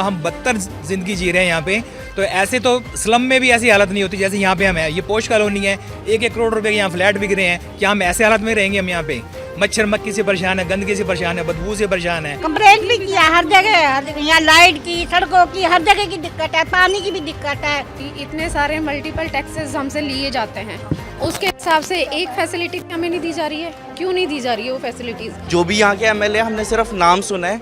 हम बदतर ज़िंदगी जी रहे हैं यहाँ पे। तो ऐसे तो स्लम में भी ऐसी हालत नहीं होती जैसे यहाँ पे हम हैं। ये पोश कॉलोनी है, 1-1 करोड़ रुपए के यहाँ फ्लैट बिक रहे हैं। क्या हम ऐसे हालत में रहेंगे हम यहाँ पे? मच्छर मक्खी से परेशान है, गंदगी से परेशान है, बदबू से परेशान है। कंप्लेंट भी किया हर जगह, यहाँ लाइट की, सड़कों की, हर जगह की दिक्कत है, पानी की भी दिक्कत है। इतने सारे मल्टीपल टैक्सेस हमसे लिए जाते हैं, उसके हिसाब से एक फैसिलिटी हमें नहीं दी जा रही है। क्यों नहीं दी जा रही है वो फैसिलिटीज? जो भी यहाँ के एमएलए हमने सिर्फ नाम सुना है,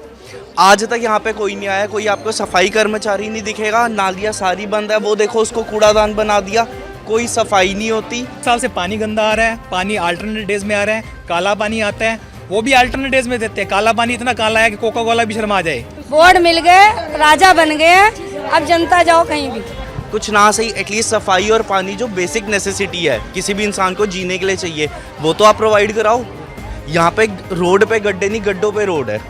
आज तक यहाँ पे कोई नहीं आया। कोई आपको सफाई कर्मचारी नहीं दिखेगा, नालियाँ सारी बंद है, वो देखो उसको कूड़ादान बना दिया, कोई सफाई नहीं होती। साल से पानी गंदा आ रहा है, पानी अल्टरनेट डेज में आ रहा है, काला पानी आता है, वो भी अल्टरनेट डेज में देते हैं। काला पानी इतना काला है कि कोका कोला भी शर्मा जाए। बोर्ड मिल गए, राजा बन गए, अब जनता जाओ कहीं भी। कुछ ना सही एटलीस्ट सफाई और पानी जो बेसिक नेसेसिटी है किसी भी इंसान को जीने के लिए चाहिए, वो तो आप प्रोवाइड कराओ। यहाँ पे रोड पे गड्ढे नहीं, गड्ढों पे रोड है।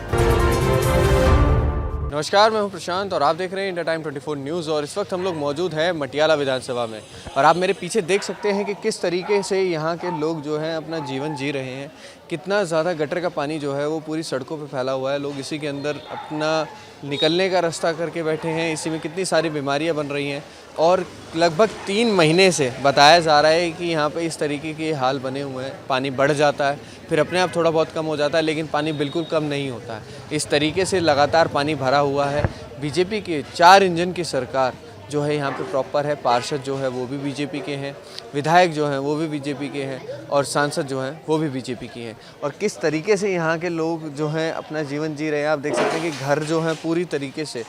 नमस्कार, मैं हूं प्रशांत और आप देख रहे हैं इंडिया टाइम 24 न्यूज़। और इस वक्त हम लोग मौजूद हैं मटियाला विधानसभा में और आप मेरे पीछे देख सकते हैं कि किस तरीके से यहाँ के लोग जो हैं अपना जीवन जी रहे हैं। कितना ज़्यादा गटर का पानी जो है वो पूरी सड़कों पे फैला हुआ है। लोग इसी के अंदर अपना निकलने का रास्ता करके बैठे हैं। इसी में कितनी सारी बीमारियाँ बन रही हैं और लगभग 3 महीने से बताया जा रहा है कि यहाँ पे इस तरीके के हाल बने हुए हैं। पानी बढ़ जाता है, फिर अपने आप थोड़ा बहुत कम हो जाता है, लेकिन पानी बिल्कुल कम नहीं होता है। इस तरीके से लगातार पानी भरा हुआ है। बीजेपी के 4 इंजन की सरकार जो है यहाँ पे प्रॉपर है। पार्षद जो है वो भी बीजेपी के हैं, विधायक जो हैं वो भी बीजेपी के हैं और सांसद जो हैं वो भी बीजेपी के हैं। और किस तरीके से यहाँ के लोग जो हैं अपना जीवन जी रहे हैं, आप देख सकते हैं कि घर जो हैं पूरी तरीके से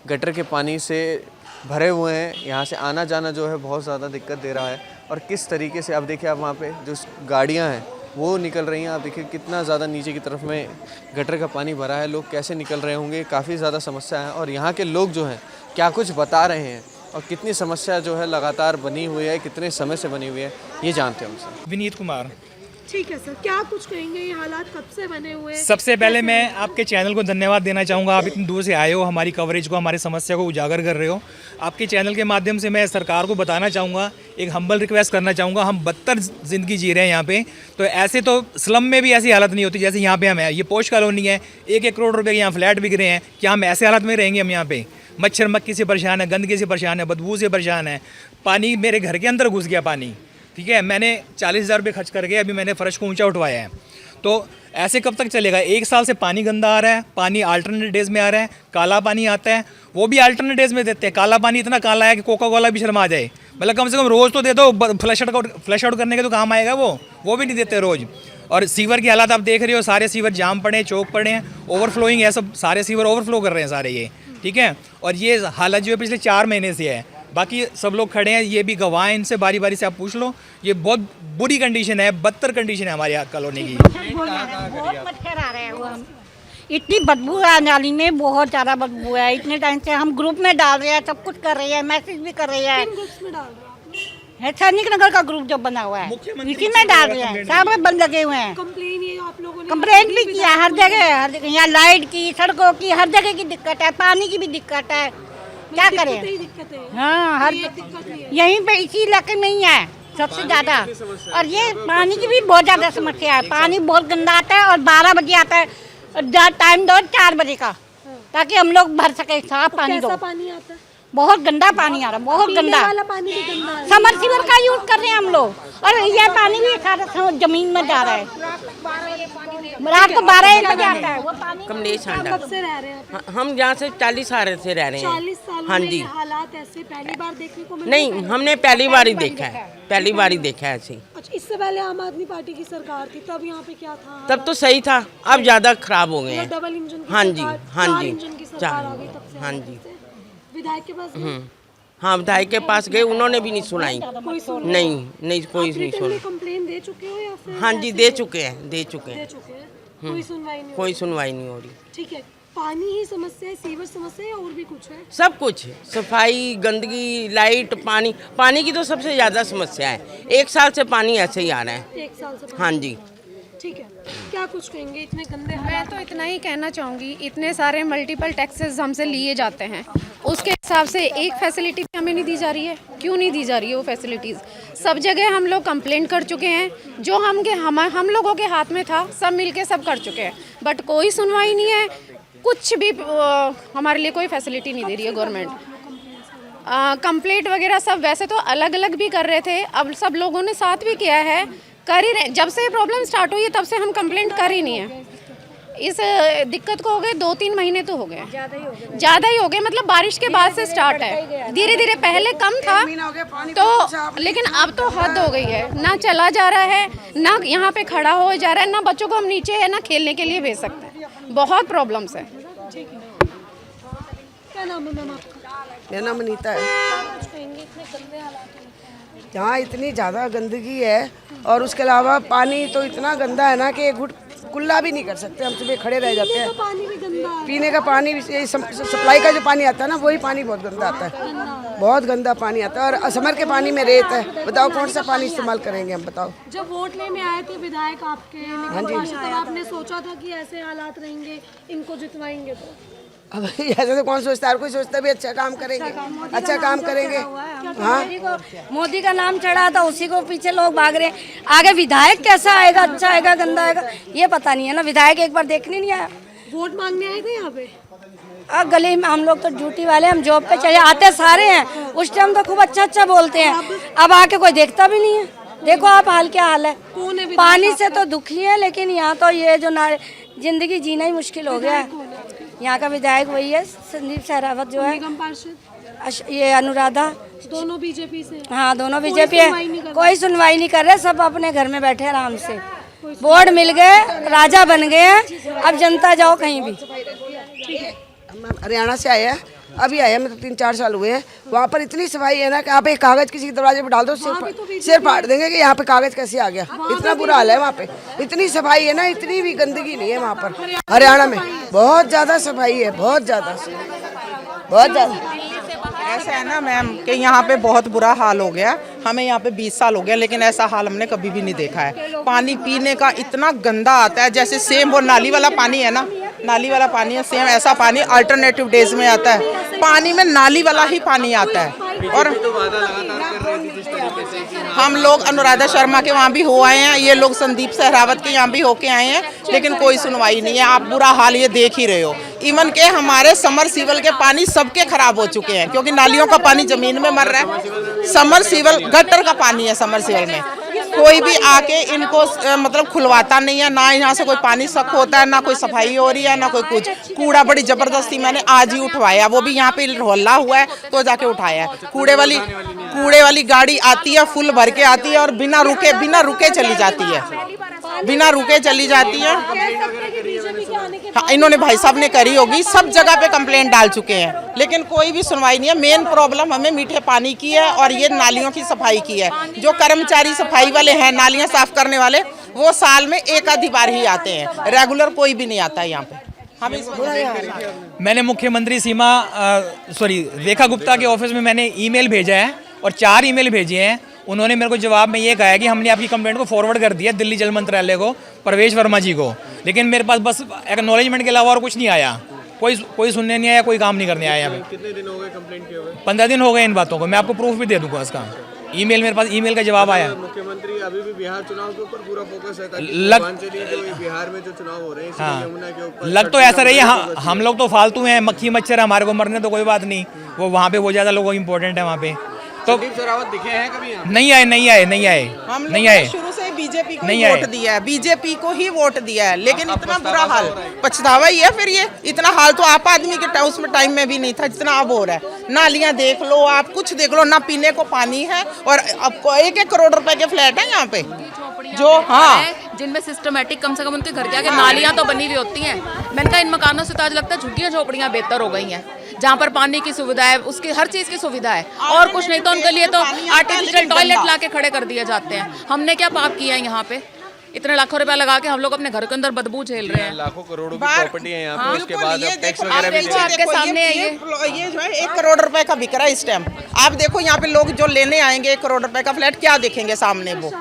गटर के पानी से भरे हुए हैं। यहाँ से आना जाना जो है बहुत ज़्यादा दिक्कत दे रहा है। और किस तरीके से आप देखिए, आप वहाँ पे जो गाड़ियाँ हैं वो निकल रही हैं। आप देखिए कितना ज़्यादा नीचे की तरफ में गटर का पानी भरा है। लोग कैसे निकल रहे होंगे, काफ़ी ज़्यादा समस्या है। और यहाँ के लोग जो हैं क्या कुछ बता रहे हैं और कितनी समस्या जो है लगातार बनी हुई है, कितने समय से बनी हुई है, ये जानते हैं उनसे। विनीत कुमार। ठीक है सर, क्या कुछ कहेंगे? ये हालात कब से बने हुए हैं? सबसे पहले मैं आपके चैनल को धन्यवाद देना चाहूँगा। आप इतनी दूर से आए हो, हमारी कवरेज को, हमारी समस्या को उजागर कर रहे हो। आपके चैनल के माध्यम से मैं सरकार को बताना चाहूँगा, एक हम्बल रिक्वेस्ट करना चाहूँगा। हम बदतर ज़िंदगी जी रहे हैं यहाँ पे। तो ऐसे तो स्लम में भी ऐसी हालत नहीं होती जैसे यहाँ पे हम हैं। ये पोश कॉलोनी है, 1-1 करोड़ रुपए के यहाँ फ्लैट बिक रहे हैं। क्या हम ऐसे हालत में रहेंगे हम यहाँ पे? मच्छर मक्खी से परेशान है, गंदगी से परेशान है, बदबू से परेशान है। पानी मेरे घर के अंदर घुस गया पानी, ठीक है। मैंने 40,000 रुपये खर्च करके अभी मैंने फ़र्श को ऊंचा उठवाया है। तो ऐसे कब तक चलेगा? 1 साल से पानी गंदा आ रहा है, पानी अल्टरनेट डेज में आ रहा है, काला पानी आता है, वो भी अल्टरनेट डेज में देते हैं। काला पानी इतना काला है कि कोका कोला भी शर्मा जाए। मतलब कम से कम रोज़ तो दे दो, फ्लश आउट करने के तो काम आएगा वो भी नहीं देते रोज़। और सीवर की हालत आप देख रहे हो, सारे सीवर जाम पड़े हैं, चौक पड़े हैं, ओवरफ्लोइंग है, सब सारे सीवर ओवरफ्लो कर रहे हैं सारे ये, ठीक है। और ये हालत जो है पिछले 4 महीने से है। बाकी सब लोग खड़े हैं, ये भी गवाह हैं, इनसे बारी बारी से आप पूछ लो। ये बहुत बुरी कंडीशन है, बदतर कंडीशन है हमारे यहाँ कॉलोनी की। बहुत मच्छर आ रहे हैं, इतनी बदबू है नाली में, बहुत ज़्यादा बदबू है। इतने टाइम से हम ग्रुप में डाल रहे हैं, सब कुछ कर रहे हैं, मैसेज भी कर रहे हैं। है सैनिक नगर का ग्रुप जो बना हुआ है, इसी में डाल रहे हैं, सब बंद लगे हुए हैं। कंप्लेन ये आप लोगों ने कंप्लेंट भी किया हर जगह, यहाँ लाइट की, सड़कों की, हर जगह की दिक्कत है, पानी की भी दिक्कत है। क्या करें? दिक्कत है। हाँ, हर यहीं पे इसी इलाके में ही है सबसे ज़्यादा। और ये पानी की भी बहुत ज़्यादा समस्या है। पानी बहुत गंदा आता है और 12 बजे आता है, टाइम दो 4 बजे का, ताकि हम लोग भर सके। साफ पानी दो। कैसा पानी आता है? बहुत गंदा पानी आ रहा है, बहुत गंदा। वाला पानी भी गंदा है। समरसीवर का यूज कर रहे हैं हम लोग, और यह पानी भी सारा जमीन में जा रहा है। रात को 12-1 बजे आता है वो पानी। कमलेश हांडा। कब से रह रहे हैं? हम यहाँ से 40 साल से रह रहे हैं। 40 सालों हाँ में जी। ये हालात ऐसे पहली बार देखने को मिले? नहीं, हमने पहली बार ही देखा है, पहली बार ही देखा है ऐसे। अच्छा, इससे पहले आम आदमी पार्टी की सरकार थी, तब यहाँ पे क्या था? तब तो सही था, अब ज़्यादा खराब हो गए हैं। डबल इंजन की हाँ जी, सरकार, हाँ 4 जी, इंजन की सरकार आ गई तब से। हाँ जी। विधायक के पास गए? हाँ, विधायक के पास गए, उन्होंने भी नहीं सुनाई। कोई सुन नहीं कोई नहीं सुना। कंप्लेन दे चुके हो या फिर? हाँ जी, दे चुके हैं। दे चुके हैं। कोई सुनवाई नहीं? कोई सुनवाई नहीं हो रही। ठीक है, पानी ही समस्या है, सीवर समस्या है, या और भी कुछ है? सब कुछ, सफाई, गंदगी, लाइट, पानी की तो सबसे ज़्यादा समस्या है। 1 साल से पानी ऐसे ही आ रहा है। 1 साल से? हाँ जी। ठीक है, क्या कुछ कहेंगे? इतने गंदे मैं तो इतना ही कहना चाहूँगी, इतने सारे मल्टीपल टैक्सेस हमसे लिए जाते हैं, उसके हिसाब से एक फैसिलिटी हमें नहीं दी जा रही है। क्यों नहीं दी जा रही है वो फैसिलिटीज़? सब जगह हम लोग कंप्लेंट कर चुके हैं, जो हम लोगों के हाथ में था सब मिलके सब कर चुके हैं, बट कोई सुनवाई नहीं है। कुछ भी हमारे लिए कोई फैसिलिटी नहीं दे रही है गवर्नमेंट। कंप्लेंट वगैरह सब वैसे तो अलग अलग भी कर रहे थे, अब सब लोगों ने साथ भी किया है, कर ही रहे। जब से प्रॉब्लम स्टार्ट हुई है तब से हम कंप्लेंट कर ही नहीं है। इस दिक्कत को हो गए 2-3 महीने तो हो गए, ज़्यादा ही हो गए। मतलब बारिश के बाद से स्टार्ट है, धीरे धीरे पहले कम था तो, लेकिन अब तो हद हो गई है। ना चला जा रहा है, ना यहाँ पे खड़ा हो जा रहा है, ना बच्चों को हम नीचे है ना खेलने के लिए भेज सकते हैं। बहुत प्रॉब्लम्स है। क्या नाम है मैम आपका? मेरा नाम अनीता है। इतने गंदे हालात हैं यहाँ इतनी ज़्यादा गंदगी है और उसके अलावा पानी तो इतना गंदा है ना कि एक घुट कुल्ला भी नहीं कर सकते, हम सुबह खड़े रह जाते हैं। पानी भी गंदा है। पीने का पानी भी, यही सप्लाई का जो पानी आता है ना, वही पानी बहुत गंदा आता है, बहुत गंदा पानी आता है। और समर के पानी में रेत है, बताओ कौन सा पानी इस्तेमाल करेंगे हम, बताओ। जब वोट लेने आए थे विधायक आपके निगम पार्षद, तब आपने सोचा था कि ऐसे हालात रहेंगे, इनको जितवाएंगे तो? अब ऐसे तो कौन सोचता है, हर कोई सोचता है भी अच्छा काम करेंगे, अच्छा काम करेंगे। हाँ, मोदी का नाम चढ़ा था, उसी को पीछे लोग भाग रहे हैं। आगे विधायक कैसा आएगा, अच्छा आएगा गंदा आएगा, ये पता नहीं है ना। विधायक एक बार देखने नहीं आया। वोट मांगने आए थे यहाँ पे? गली में हम लोग तो ड्यूटी वाले, हम जॉब पे चले आते सारे हैं। उस टाइम तो खूब अच्छा अच्छा बोलते हैं, अब आके कोई देखता भी नहीं है। देखो आप हाल क्या हाल है, पानी से तो दुखी है, लेकिन यहाँ तो ये जो जिंदगी जीना ही मुश्किल हो गया है। यहाँ का विधायक वही है संदीप सहरावत जो है, निगम पार्षद ये अनुराधा, दोनों बीजेपी से। हाँ दोनों बीजेपी है। कोई सुनवाई नहीं कर रहे, सब अपने घर में बैठे आराम से। बोर्ड मिल गए, राजा बन गए हैं, अब जनता जाओ कहीं भी। हम हरियाणा से आए हैं, अभी आए हैं, मतलब 3-4 साल हुए हैं। वहाँ पर इतनी सफाई है ना कि आप एक कागज किसी दरवाजे पर डाल दो, सिर फाड़ देंगे कि यहाँ पे कागज कैसे आ गया। इतना बुरा हाल है वहाँ पे, इतनी सफाई है ना, इतनी भी गंदगी नहीं है वहाँ पर। हरियाणा में बहुत ज़्यादा सफाई है, बहुत ज़्यादा, बहुत ज़्यादा। ऐसा है ना मैम कि यहाँ पे बहुत बुरा हाल हो गया। हमें यहाँ पे 20 साल हो गया, लेकिन ऐसा हाल हमने कभी भी नहीं देखा है। पानी पीने का इतना गंदा आता है, जैसे सेम वो नाली वाला पानी है ना, नाली वाला पानी है, सेम ऐसा पानी अल्टरनेटिव डेज में आता है। पानी में नाली वाला ही पानी आता है। और हम लोग अनुराधा शर्मा के वहाँ भी हो आए हैं, ये लोग संदीप सहरावत के यहाँ भी होके आए हैं, लेकिन कोई सुनवाई नहीं है। आप बुरा हाल ये देख ही रहे हो। इवन के हमारे समरसीबल के पानी सबके खराब हो चुके हैं, क्योंकि नालियों का पानी जमीन में मर रहा है। समरसीबल गटर का पानी है समरसीबल में, कोई भी आके इनको मतलब खुलवाता नहीं है। ना यहाँ से कोई पानी सक होता है, ना कोई सफाई हो रही है, ना कोई कुछ। कूड़ा बड़ी जबरदस्ती मैंने आज ही उठवाया, वो भी यहाँ पे रोला हुआ है तो जाके उठाया है। कूड़े वाली गाड़ी आती है, फुल भर के आती है और बिना रुके चली जाती है, बिना रुके चली जाती है। हाँ, इन्होंने भाई साहब ने करी होगी, सब जगह पे कंप्लेंट डाल चुके हैं, लेकिन कोई भी सुनवाई नहीं है। मेन प्रॉब्लम हमें मीठे पानी की है और ये नालियों की सफाई की है। जो कर्मचारी सफाई वाले हैं, नालियां साफ करने वाले, वो साल में एक आधी बार ही आते हैं, रेगुलर कोई भी नहीं आता है यहाँ पे। मैंने मुख्यमंत्री रेखा गुप्ता के ऑफिस में मैंने ईमेल भेजा है और 4 ईमेल भेजे हैं। उन्होंने मेरे को जवाब में ये कहा है कि हमने आपकी कंप्लेंट को फॉरवर्ड कर दिया दिल्ली जल मंत्रालय को, प्रवेश वर्मा जी को, लेकिन मेरे पास बस एक्नॉलेजमेंट के अलावा और कुछ नहीं आया। कोई सुनने नहीं आया, कोई काम नहीं करने आया। कितने दिन हो गए कंप्लेंट किए हुए? 15 दिन हो गए इन बातों को। मैं आपको प्रूफ भी दे दूंगा इसका। ईमेल मेरे पास, ईमेल का जवाब आया। मुख्यमंत्री अभी भी बिहार चुनाव के ऊपर पूरा फोकस है, ताकि जो बिहार में जो चुनाव हो रहे हैं, हाँ, यमुना के ऊपर लग तो ऐसा रही है। हम लोग तो फालतू हैं, मक्खी मच्छर, हमारे को मरने तो कोई बात नहीं, वो वहाँ पे वो ज़्यादा लोगों को इम्पोर्टेंट है वहाँ पे। तो संदीप सहरावत दिखे हैं कभी यहाँ? नहीं आए। हम लोगों ने शुरू से बीजेपी को ही वोट दिया है, बीजेपी को ही वोट दिया है, लेकिन इतना बुरा हाल, पछतावा ही है। फिर ये इतना हाल तो आप आदमी के उसमें टाइम में भी नहीं था जितना अब हो रहा है। नालियां देख लो, आप कुछ देख लो, ना पीने को पानी है। और आपको 1-1 करोड़ रुपए के फ्लैट है यहाँ पे, जो हाँ जिनमें सिस्टमेटिक कम से कम उनके घर के आगे नालियां तो बनी हुई होती हैं। मैंने कहा इन मकानों से तो आज लगता है झुग्गियां झोपड़ियां बेहतर हो गई हैं, जहाँ पर पानी की सुविधा है, उसकी हर चीज़ की सुविधा है, और कुछ नहीं तो उनके लिए तो आर्टिफिशियल टॉयलेट ला के खड़े कर दिए जाते हैं। हमने क्या पाप किया है यहाँ पे? इतने लाखों रुपया लगा के हम लोग अपने घर के अंदर बदबू झेल रहे हैं। लाखों करोड़ों की प्रॉपर्टी है यहाँ पे, उसके बाद अब टैक्स आप वगैरह भी देखो, आपके सामने है ये जो है 1 करोड़ रुपए का बिक रहा है इस टाइम। आप देखो यहाँ पे लोग जो लेने आएंगे 1 करोड़ रुपए का फ्लैट, क्या देखेंगे सामने वो,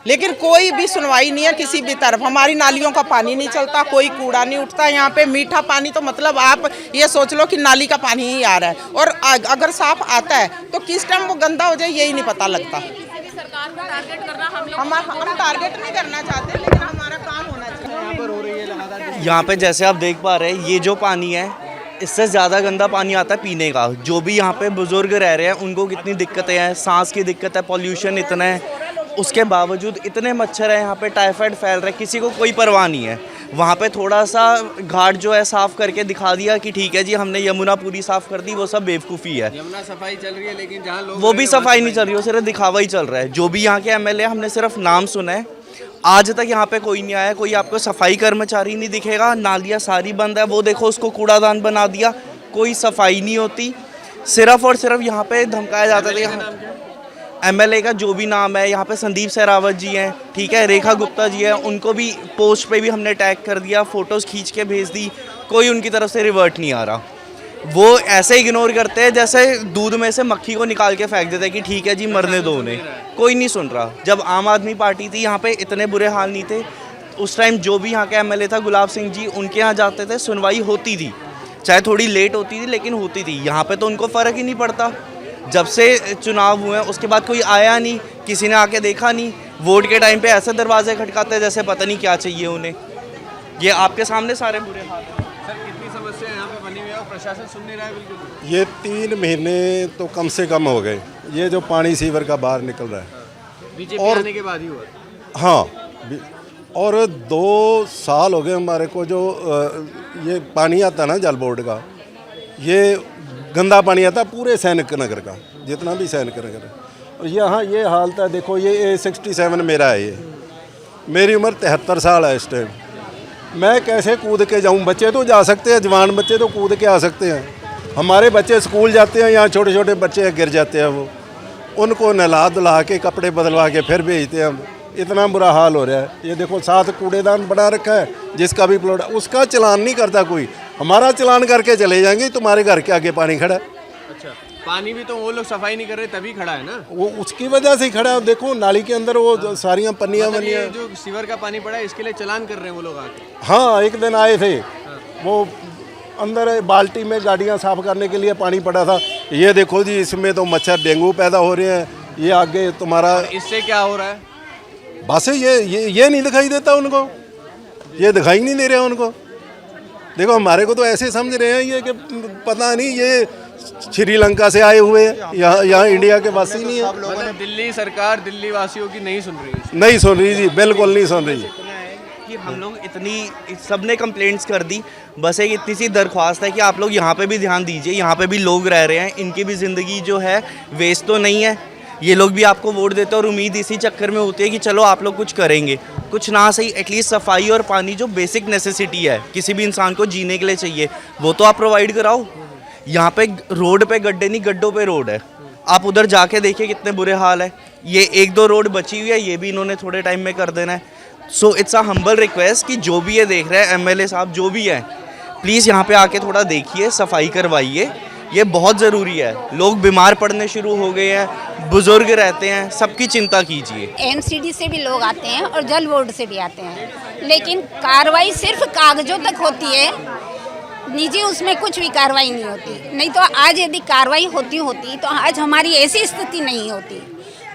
लेकिन कोई भी सुनवाई नहीं है किसी भी तरफ। हमारी नालियों का पानी नहीं चलता, कोई कूड़ा नहीं उठता यहाँ पे। मीठा पानी तो मतलब आप ये सोच लो कि नाली का पानी ही आ रहा है, और अगर साफ आता है तो किस टाइम वो गंदा हो जाए यही नहीं पता लगता। सरकार को टारगेट करना हम टारगेट नहीं करना चाहते, लेकिन हमारा काम होना चाहिए। पर हो रही है लगातार? यहाँ पे जैसे आप देख पा रहे हैं, ये जो पानी है इससे ज़्यादा गंदा पानी आता है पीने का। जो भी यहाँ पे बुजुर्ग रह रहे हैं उनको कितनी दिक्कतें हैं, सांस की दिक्कत है, पॉल्यूशन इतना है, उसके बावजूद इतने मच्छर है यहाँ पे, टाइफाइड फैल रहा है, किसी को कोई परवाह नहीं है। वहाँ पे थोड़ा सा घाट जो है साफ़ करके दिखा दिया कि ठीक है जी हमने यमुना पूरी साफ़ कर दी, वो सब बेवकूफ़ी है। यमुना सफाई चल रही है लेकिन जहाँ लोग वो भी सफाई नहीं चल रही, वो सिर्फ दिखावा ही चल रहा है। जो भी यहाँ के एमएलए हमने सिर्फ नाम सुना है, आज तक यहाँ पे कोई नहीं आया, कोई आपको सफाई कर्मचारी नहीं दिखेगा। नालियाँ सारी बंद है, वो देखो उसको कूड़ादान बना दिया, कोई सफाई नहीं होती। सिर्फ और सिर्फ यहाँ पे धमकाया जाता था। एमएलए का जो भी नाम है, यहाँ पे संदीप सहरावत जी हैं, ठीक है, रेखा गुप्ता जी हैं, उनको भी पोस्ट पे भी हमने टैग कर दिया, फ़ोटोज़ खींच के भेज दी, कोई उनकी तरफ से रिवर्ट नहीं आ रहा। वो ऐसे इग्नोर करते हैं जैसे दूध में से मक्खी को निकाल के फेंक देते हैं कि ठीक है जी मरने दो उन्हें, कोई नहीं सुन रहा। जब आम आदमी पार्टी थी यहाँ पे इतने बुरे हाल नहीं थे। उस टाइम जो भी यहाँ का एमएलए था गुलाब सिंह जी, उनके यहाँ जाते थे, सुनवाई होती थी, चाहे थोड़ी लेट होती थी लेकिन होती थी। यहाँ पे तो उनको फ़र्क ही नहीं पड़ता। जब से चुनाव हुए उसके बाद कोई आया नहीं, किसी ने आके देखा नहीं। वोट के टाइम पे ऐसे दरवाजे खटकाते हैं जैसे पता नहीं क्या चाहिए उन्हें। ये आपके सामने सारे बुरे हाल हैं। सर कितनी समस्या यहाँ पे बनी हुई है और प्रशासन सुन नहीं रहा है बिल्कुल? ये 3 महीने तो कम से कम हो गए, ये जो पानी सीवर का बाहर निकल रहा है। बीजेपी आने के बाद ही हुआ? हाँ, और 2 साल हो गए हमारे को जो ये पानी आता ना जल बोर्ड का, ये गंदा पानी आता पूरे सैनिक नगर का, जितना भी सैनिक नगर है। और यहाँ ये हालत है, देखो ये 67 मेरा है, ये मेरी उम्र 73 साल है इस टाइम। मैं कैसे कूद के जाऊँ? बच्चे तो जा सकते हैं, जवान बच्चे तो कूद के आ सकते हैं। हमारे बच्चे स्कूल जाते हैं, यहाँ छोटे छोटे बच्चे गिर जाते हैं, वो उनको नहला धुला के कपड़े बदलवा के फिर भेजते हैं। इतना बुरा हाल हो रहा है। ये देखो साथ कूड़ेदान बना रखा है, जिसका भी प्लॉट, उसका चलान नहीं करता कोई। हमारा चलान करके चले जाएंगे, तुम्हारे घर के आगे पानी खड़ा है। अच्छा, पानी भी तो वो लोग सफाई नहीं कर रहे तभी खड़ा है ना? वो उसकी वजह से ही खड़ा है। देखो नाली के अंदर वो सारियाँ पन्नियाँ मतलब बनियाँ, ये जो सीवर का पानी पड़ा है इसके लिए चलान कर रहे हैं वो लोग आके? हाँ, एक दिन आए थे, वो अंदर बाल्टी में गाड़ियाँ साफ करने के लिए पानी पड़ा था। ये देखो जी, इसमें तो मच्छर डेंगू पैदा हो रहे हैं। ये आगे तुम्हारा इससे क्या हो रहा है? बस ये नहीं दिखाई देता उनको, ये दिखाई नहीं दे रहा उनको। देखो हमारे को तो ऐसे समझ रहे हैं ये कि पता नहीं ये श्रीलंका से आए हुए हैं, यहाँ इंडिया के वासी नहीं है। मतलब दिल्ली सरकार दिल्ली वासियों की नहीं सुन रही है? नहीं सुन रही जी, बिल्कुल नहीं सुन रही। कि हम लोग इतनी सबने कंप्लेंट्स कर दी, बस एक इतनी सी दरख्वास्त है कि आप लोग यहाँ पे भी ध्यान दीजिए। यहाँ पे भी लोग रह रहे हैं, इनकी भी ज़िंदगी जो है वेस्ट तो नहीं है। ये लोग भी आपको वोट देते हैं और उम्मीद इसी चक्कर में होती है कि चलो आप लोग कुछ करेंगे, कुछ ना सही एटलीस्ट सफाई और पानी जो बेसिक नेसेसिटी है किसी भी इंसान को जीने के लिए चाहिए, वो तो आप प्रोवाइड कराओ। यहाँ पे रोड पे गड्ढे नहीं, गड्ढों पे रोड है। आप उधर जाके देखिए कितने बुरे हाल है। ये 1-2 रोड बची हुई है, ये भी इन्होंने थोड़े टाइम में कर देना है। So it's a humble request कि जो भी ये देख रहे हैं, एमएलए साहब जो भी है, प्लीज़ यहाँ पे आके थोड़ा देखिए, सफाई करवाइए, ये बहुत ज़रूरी है। लोग बीमार पड़ने शुरू हो गए हैं, बुजुर्ग रहते हैं, सबकी चिंता कीजिए। एमसीडी से भी लोग आते हैं और जल बोर्ड से भी आते हैं, लेकिन कार्रवाई सिर्फ कागजों तक होती है, निजी उसमें कुछ भी कार्रवाई नहीं होती। नहीं तो आज यदि कार्रवाई होती तो आज हमारी ऐसी स्थिति नहीं होती।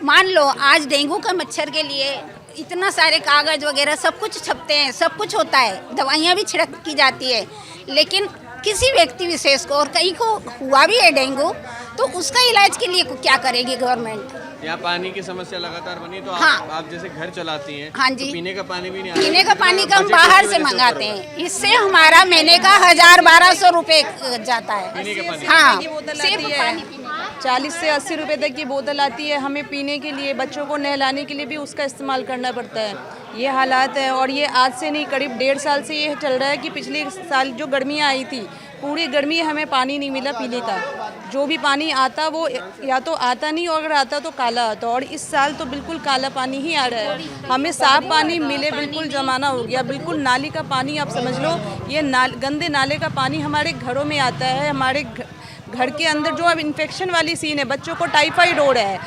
मान लो आज डेंगू का मच्छर के लिए इतना सारे कागज वगैरह सब कुछ छपते हैं, सब कुछ होता है, दवाइयाँ भी छिड़क की जाती है, लेकिन किसी व्यक्ति विशेष को और कई को हुआ भी है डेंगू, तो उसका इलाज के लिए क्या करेगी गवर्नमेंट? यहाँ पानी की समस्या लगातार बनी तो हाँ। आप जैसे घर चलाती हैं, हाँ जी, तो पीने का पानी भी नहीं पीने का पानी का हम बाहर से मंगाते हैं। इससे हमारा महीने का 1000-1200 रुपए जाता है। पीने का पानी? हाँ, सिर्फ पानी 40 से 80 रुपए तक की बोतल आती है। हमें पीने के लिए, बच्चों को नहलाने के लिए भी उसका इस्तेमाल करना पड़ता है। ये हालात है और ये आज से नहीं, करीब 1.5 साल से ये चल रहा है कि पिछले साल जो गर्मियाँ आई थी, पूरी गर्मी हमें पानी नहीं मिला पीने का। जो भी पानी आता वो या तो आता नहीं, और अगर आता तो काला आता, और इस साल तो बिल्कुल काला पानी ही आ रहा है। हमें साफ पानी मिले बिल्कुल जमाना हो गया। बिल्कुल नाली का पानी आप समझ लो, ये गंदे नाले का पानी हमारे घरों में आता है। हमारे घर के अंदर जो अब इन्फेक्शन वाली सीन है, बच्चों को टाइफाइड हो रहा है।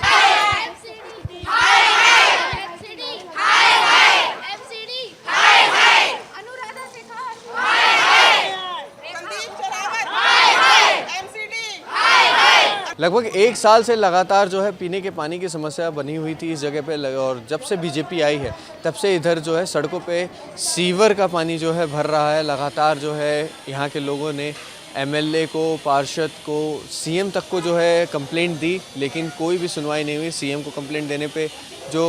लगभग 1 साल से लगातार जो है पीने के पानी की समस्या बनी हुई थी इस जगह पे और जब से बीजेपी आई है तब से इधर जो है सड़कों पे सीवर का पानी जो है भर रहा है। लगातार जो है यहाँ के लोगों ने एमएलए को, पार्षद को, सीएम तक को जो है कंप्लेंट दी, लेकिन कोई भी सुनवाई नहीं हुई। सीएम को कंप्लेंट देने पे जो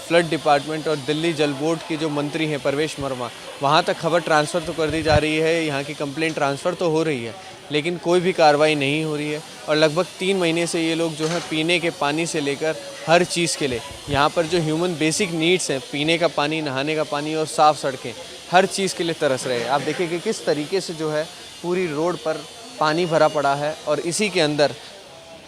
फ्लड डिपार्टमेंट और दिल्ली जल बोर्ड के जो मंत्री हैं परवेश वर्मा, वहाँ तक खबर ट्रांसफ़र तो कर दी जा रही है, यहाँ की कंप्लेंट ट्रांसफ़र तो हो रही है, लेकिन कोई भी कार्रवाई नहीं हो रही है। और लगभग 3 महीने से ये लोग जो है पीने के पानी से लेकर हर चीज़ के लिए, यहाँ पर जो ह्यूमन बेसिक नीड्स हैं, पीने का पानी, नहाने का पानी और साफ़ सड़कें, हर चीज़ के लिए तरस रहे हैं। आप देखिए कि किस तरीके से जो है पूरी रोड पर पानी भरा पड़ा है और इसी के अंदर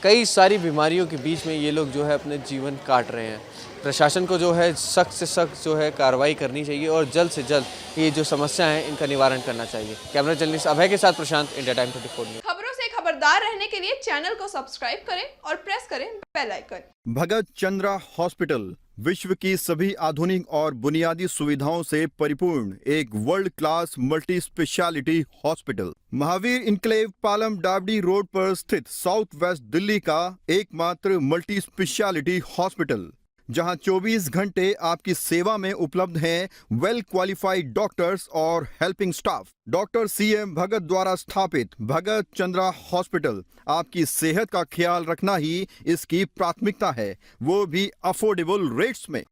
कई सारी बीमारियों के बीच में ये लोग जो है अपने जीवन काट रहे हैं। प्रशासन को जो है सख्त से सख्त जो है कार्रवाई करनी चाहिए और जल्द से जल्द ये जो समस्या है इनका निवारण करना चाहिए। कैमरा जर्नलिस्ट अभय के साथ प्रशांत, इंडिया टाइम 24 न्यूज़। खबरों से खबरदार रहने के लिए चैनल को सब्सक्राइब करें और प्रेस करें बेल आइकन। भगत चंद्रा हॉस्पिटल विश्व की सभी आधुनिक और बुनियादी सुविधाओं से परिपूर्ण एक world class multi speciality hospital, Mahavir enclave, Palam डावडी रोड पर स्थित साउथ वेस्ट दिल्ली का एकमात्र मल्टी स्पेशलिटी हॉस्पिटल, जहां 24 घंटे आपकी सेवा में उपलब्ध हैं वेल क्वालिफाइड डॉक्टर्स और हेल्पिंग स्टाफ। डॉक्टर CM भगत द्वारा स्थापित भगत चंद्रा हॉस्पिटल आपकी सेहत का ख्याल रखना ही इसकी प्राथमिकता है, वो भी अफोर्डेबल रेट्स में।